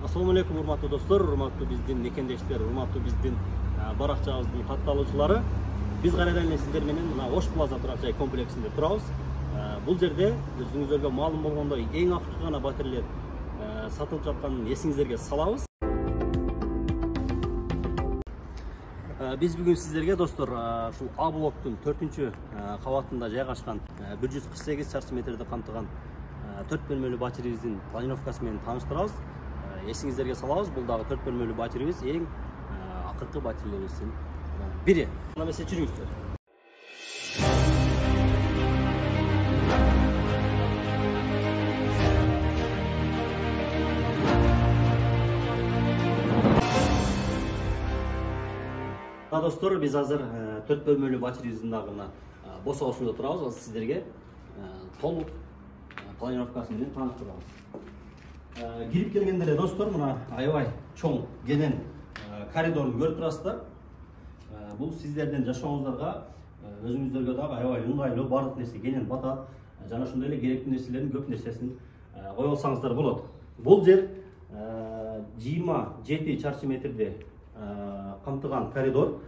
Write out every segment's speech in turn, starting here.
Assalamu alaikum урматтуу достор, урматтуу биздин мекендештер, урматтуу биздин баракчабыздын катталуучулары. Биз кайрадан эле сиздер менен мына Ош Плаза турак жай комплексинде турабыз. Бул жерде өзүңүздөргө маалым болгондой эң акыркы гана батирелер сатылып жатканын эсиңиздерге салабыз. Биз бүгүн сиздерге достор ушул А блоктун 4-чү кабатында жайгашкан 148 чарчы метрди камтыган 4 бөлмөлүү батиребиздин планировкасы менен тааныштырабыз. Эсиңиздерге салабыз, бул дагы 4 бөлмөлүү батиребиз эң акыркы батирелерибиздин бири. Мына эмесе жүрүңүздөр. Достор, биз азыр 4 бөлмөлүү батиребиздин дагы мына босоосунда турабыз. Азыр сиздерге толук планировкасы менен тааныштырабыз. Кирип келгенде эле достор, мына аябай чоң кенен коридорун көрүп турасыздар. Бул сиздердин жашооңуздарга, өзүңүздөргө дагы аябай ыңгайлуу, баардык нерсе кенен батат. Жана ошондой эле керектүү нерселердин көп нерсесин кое алсаңыздар болот. Бул жер 27 чарчы метрди камтыган коридор.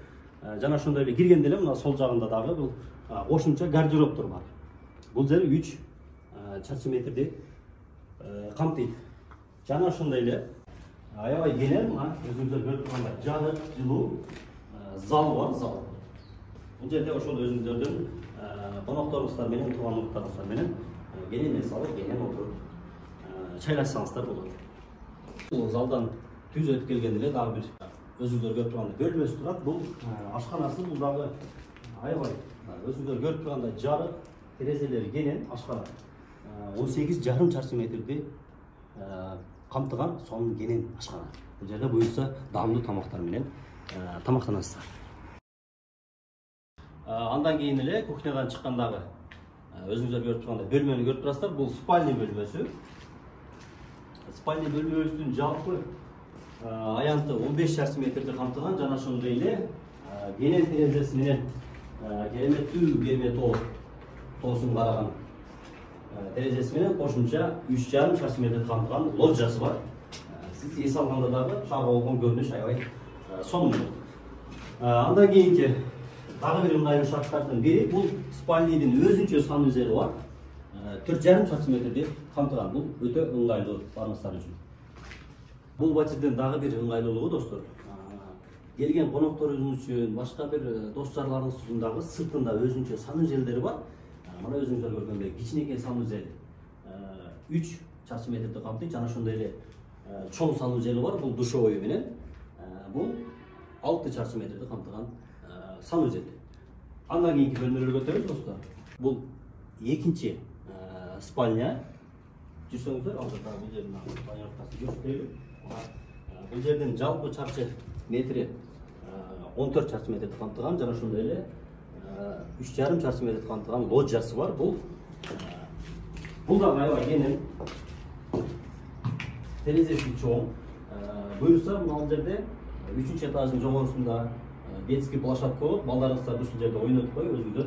Жана ошондой эле киргенде эле мына сол жагында дагы бул кошумча гардероптор бар. Бул жер 3 чарчы метрди камтыйт. Жана ошондой эле аябай кенен мына өзүңүздөр көрүп тургандай жарык, жылуу зал бар, зал. Бул жерде ошол өзүңүздөрдүн конокторуңуздар менен, туугандыктарыңыздар менен кенен эс алып, кенен отуруп чайлашсаңыздар болот. Бул залдан түз өтүп келгенде эле дагы бир өзүңүздөр көрүп тургандай бөлмөсү турат. Бул ашканасы, бул дагы аябай өзүңүздөр көрүп тургандай жарык, терезелери кенен, ашкана 18,5 чарчы метрди камтыган сонун кенен ашкана. Бул жерде буюрса даамдуу тамактар менен тамактанасыздар. Андан кийин эле кухнядан чыккандагы өзүңүздөр көрүп тургандай бөлмөнү көрүп турасыздар. Бул спальный бөлмөсү. Спальный бөлмөбүздүн жалпы аянты 15 чарчы метрди камтыган, жана ошондой эле кенен терезеси менен кереметтүү кермет тоосун караган терезеси менен кошумча 3,5 чарчы метрди камтыган лоджиясы бар. Сиз эс алганда дагы шаарга болгон көрүнүш аябай сонун болот. Андан кийинки дагы бир ыңгайлуу шарттардын бири, бул спальныйдын өзүнчө санузели бар. 4,5 чарчы метрди камтыган. Бул өтө ыңгайлуу барыңыздар үчүн. Бул батирдин дагы бир ыңгайлуулугу достор, келген конокторуңуз үчүн, башка бир дос жарларыңыз үчүн дагы сыртында өзүнчө санузелдери бар. Мына өзүңүздөр көргөндөй кичинекей санузел 3 чарчы метрди камтыйт, жана ошондой эле чоң санузели бар. Бул душевой менен. Бул 6 чарчы метрди камтыган санузел. Андан кийинки бөлмөлөргө өтөбүз достор. Бул экинчи спальня. Жүрсөңүздөр, азыр дагы бул жердин планировкасын көрсөтөлү. Бул жердин жалпы чарчы метри 14 чарчы метрди камтыган, жана ошондой эле 3,5 чарчы метрди камтыган лоджиясы бар. Бул дагы аябай кенен, терезеси чоң. Буюрса мына жерде 3-чү этаждын жогорусунда детский площадка болот. Балдарыңыздар ушул жерде ойнотуп коюп, өзүңүздөр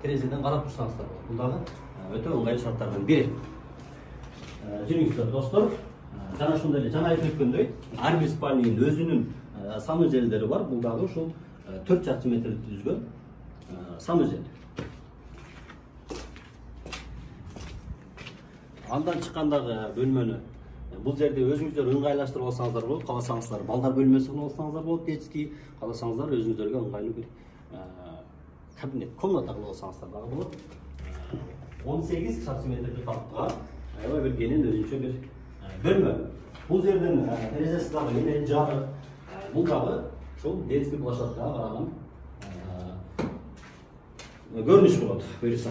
терезеден карап турсаңыздар болот. Бул дагы өтө ыңгайлуу шарттардын бири. Жүрүңүздөр достор. Жана ошондой эле жана айтып өткөндөй, ар бир спальнянын өзүнүн санузелдери бар. Бул дагы ушул 4 чарчы метрди түзгөн санузел. Андан чыккандагы бөлмөнү бул жерде өзүңүздөр ыңгайлаштырып алсаңыздар болот. Кааласаңыздар балдар бөлмөсү кылып алсаңыздар болот, детский. Кааласаңыздар өзүңүздөргө ыңгайлуу бир кабинет, комната кылып алсаңыздар дагы болот. 18 чарчы метрди камтыган аябай бир кенен өзүнчө бир бөлмө. Бул жердин терезеси дагы кенен жарык. Бул дагы ушул детский площадкага караган көрүнүш болот, буюрса.